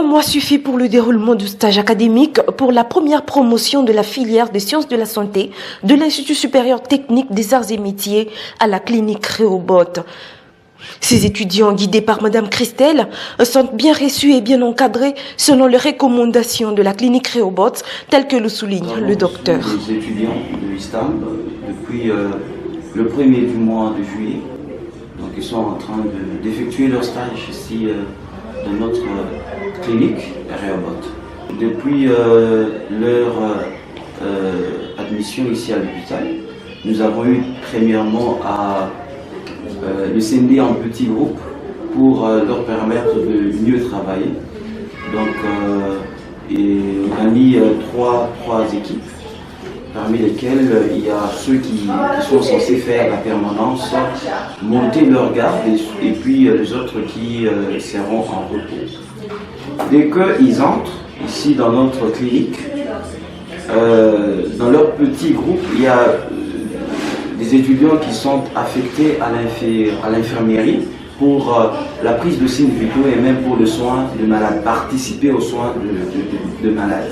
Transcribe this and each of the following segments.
mois suffit pour le déroulement du stage académique pour la première promotion de la filière des sciences de la santé de l'Institut supérieur technique des arts et métiers à la clinique Rehoboth. Ces étudiants, guidés par Madame Christelle, sont bien reçus et bien encadrés selon les recommandations de la clinique Rehoboth, telles que le souligne le docteur. Les étudiants de l'ISTAM, depuis le 1er du mois de juillet, donc ils sont en train d'effectuer leur stage ici dans notre clinique Rehoboth. Depuis leur admission ici à l'hôpital, nous avons eu premièrement à le scinder en petits groupes pour leur permettre de mieux travailler. Donc, on a mis trois équipes, parmi lesquelles il y a ceux qui sont censés faire la permanence, monter leur garde, et puis les autres qui seront en repos. Dès qu'ils entrent ici dans notre clinique, dans leur petit groupe, il y a des étudiants qui sont affectés à l'infirmerie pour la prise de signes vitaux et même pour le soin de malades, participer aux soins de malades.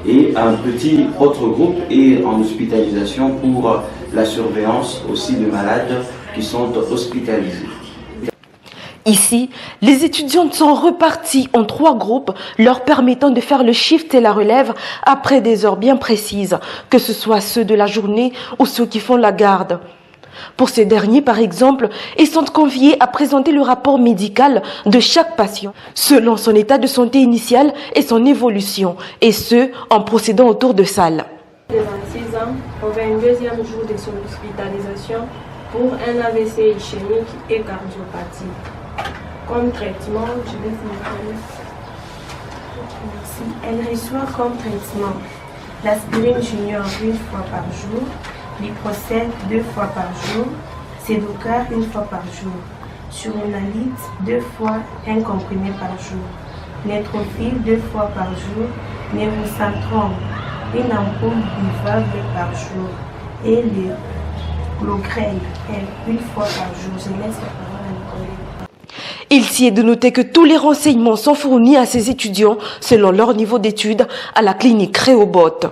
Et un petit autre groupe est en hospitalisation pour la surveillance aussi de malades qui sont hospitalisés. Ici, les étudiants sont repartis en 3 groupes, leur permettant de faire le shift et la relève après des heures bien précises, que ce soit ceux de la journée ou ceux qui font la garde. Pour ces derniers, par exemple, ils sont conviés à présenter le rapport médical de chaque patient, selon son état de santé initial et son évolution, et ce, en procédant au tour de salle. De 26 ans, on va un deuxième jour de son hospitalisation pour un AVC ischémique et cardiopathie. Comme traitement, je vais vous montrer. Merci. Elle reçoit comme traitement l'aspirine junior 1 fois par jour, Liprocel 2 fois par jour, Sédocar 1 fois par jour, Suronalite 2 fois un comprimé par jour, Netrophil 2 fois par jour, Névocentrum, une ampoule buvable par jour et le Logrel 1 fois par jour. Je laisse la parole à mes collègues. Il s'y est de noter que tous les renseignements sont fournis à ces étudiants selon leur niveau d'études à la clinique Rehoboth.